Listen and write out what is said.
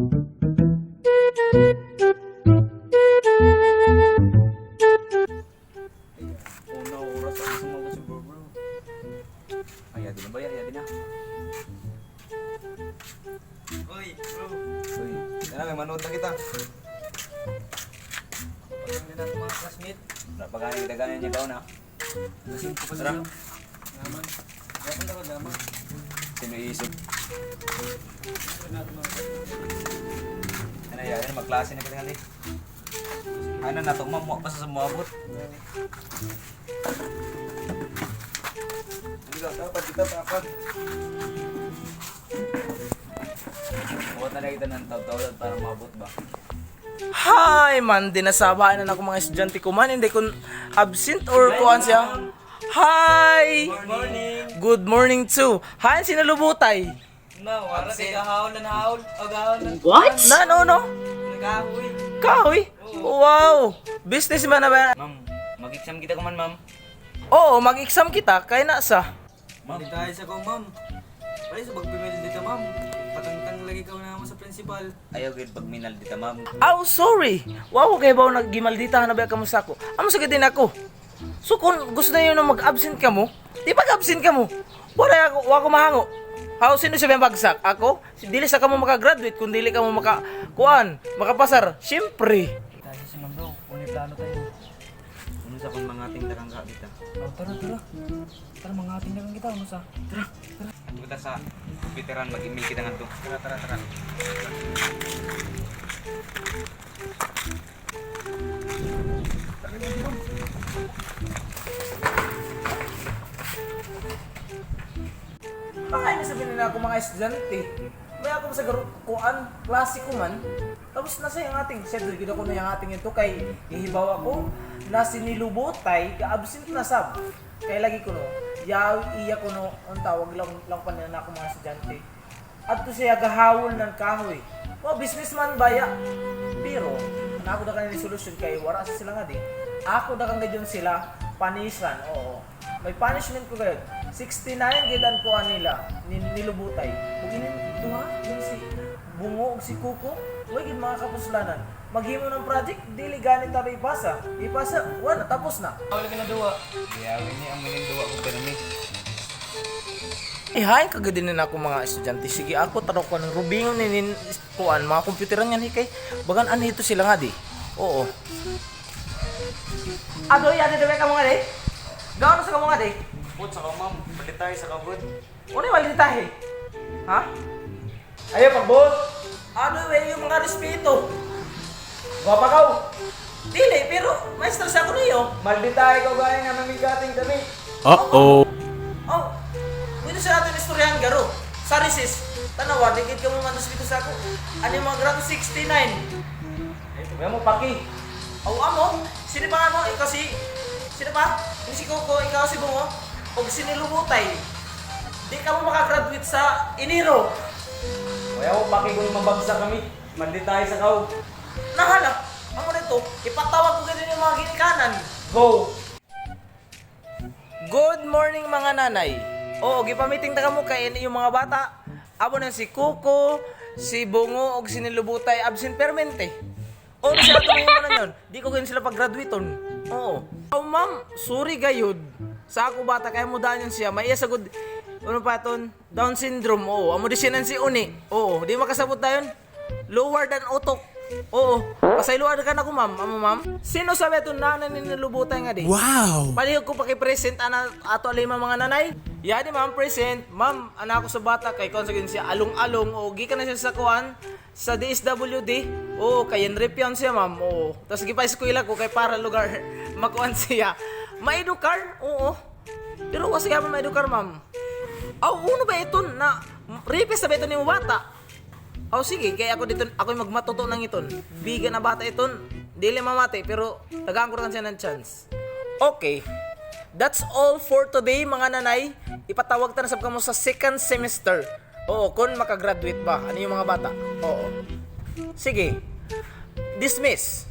Una oras ako sumagot si bro. Ay, yadi na ba yan? Yadi na. Uy, bro. Uy, yan na, may manood na kita. Pagkain din natin mga classmate. Napagaling kita ganyan niya na. Lasing ko pa Tara. sa'yo. Naman. Dapat ako naman. Sino iisip? Pagkain natin mga Ano yan, magklase na kita nga Ano na to, mamuha pa sa sumabot. Hindi ka, dapat kita dapat. Buhat na kita ng taw-taw para mabot ba? Hi man, dinasabaan na ako mga estudyante ko man, hindi kun absent or kuan siya. Hi! Good morning too. Hi, sinalubutay. Na, wala kay gahawon na haul. O gahawon na. What? Na, no? Nagahoy. Kahoy? Wow! Business man na ba? Ma'am, mag-exam kita ko man, ma'am. Oo, mag-exam kita, kaya nasa. Ma'am, dahil sa ko, ma'am. Pwede sa pagpimil dito, ma'am. Patangtang lagi ka na mo sa principal. Ayaw gid pag minal dita, ma'am. Oh, sorry. Wow, kaya ba nagimaldita na ba ka mo sa ako? Amo sa din ako. So kung gusto na yun na mag-absent ka mo, di pag-absent ka mo. Wala ako mahango. How sino sabi ang bagsak? Ako? Dili sa ka mo makagraduate kung dili ka mo makapasar. Siyempre. Dahil si ma'am, bro. Kung may plano tayo. Ano sa pang mga ting dakang ka dita? Oh, tara. Tara, mga ating lang kita. Ano sa? Tara. Ato kita sa veteran mag-email kita ngadto. Tara. Ay, nasabihin na ako mga estudyante. May ako sa kuan, klase ko man. Tapos nasa yung ating, schedule, gina ko na yung ating ito kay ihibaw ako na sinilubotay, ka-absent na sab. Kaya lagi ko no, iya ko no, ang tawag lang pa na ako mga estudyante. At to siya gahawol ng kahoy. Mga businessman baya. Pero, ako na kanila solusyon kay wala sa sila nga di. Ako na kang gadyon sila, panisran, oo. May punishment ko kayo. 69 gidan ko nila nilubutay. Ug inin duha yung si Bungo ug si Kuko, way gid mga kapuslanan. Maghimo ng project dili ganit ta ipasa. Ipasa wala tapos na. Wala ka na duwa. Giyawin ni ang minindua ko permi. Hay kagad din na ako mga estudyante. Sige ako taro ko ng rubingon ni kuan mga kompyuteran yan kay bagan ani ito sila nga di. Oo. Adoy ade dewe ka mga di. Gawon sa mga di. Put sa ka, ma'am. Balik tayo sa kabod. Ano yung walitahe? Ha? Ayaw pagbot! Ano yung mga respeto? Wapakaw! Dili, pero maestro sa ako niyo. Maldita ikaw gaya nga mamigating kami. Oh! Dito sa natin istoryahan garo. Sa recess. Tanawa, digit ka mo man respeto sa ako. Ano yung mga grado 69? Kaya mo paki. Aw, amo? Sino pa mo? Ikaw si... Sino pa? Yung si Coco, ikaw si Bungo? O sinilubutay. Di ka mo makagraduate sa Enero. Kaya mo paki kung mabagsak kami. Maldita sa kau. Nahala, amo nito, ipatawag ko ganun yung mga ginikanan. Go! Good morning mga nanay. Oo, gipamiting ta mo kay yung mga bata. Amo na si Kuko, si Bungo og sinilubutay absent permente. Oo, sila tumingin na yun. Di ko ganun sila pag-graduaton. Oo. Oh, ma'am, sorry gayud. Sa ako bata kaya mo daan siya. May iya sagod ano pa ton? Down syndrome. Oo, amo di siya si uni. Oo, di makasabot dayon. Lower than utok. Oo. Pasayloan ka na ko, ma'am. Amo, ma'am. Sino sabi ito na ninilubutay nga di? Wow! Palihog ko paki-present ato alima mga nanay. Ya di ma'am present. Ma'am, anak ko sa bata kay kon sa siya along-along o gikan na siya sa kuan sa DSWD. Oo, kay Enripian siya, ma'am. Oo. Tapos gipa-eskwela ko kay para lugar makuan siya. Maedukar? Oo. Pero wasa ka man maedukar, ma'am. Aw, uno ba ito na rapist na ba ito ni mo bata? Aw, sige, kaya ako dito, ako yung magmatuto ng iton. Bigan na bata iton. Dili mamate, pero tagaan ko rin siya ng chance. Okay. That's all for today, mga nanay. Ipatawag ta na sab kamo sa second semester. Oo, kung makagraduate ba? Ano yung mga bata? Oo. Sige. Dismiss.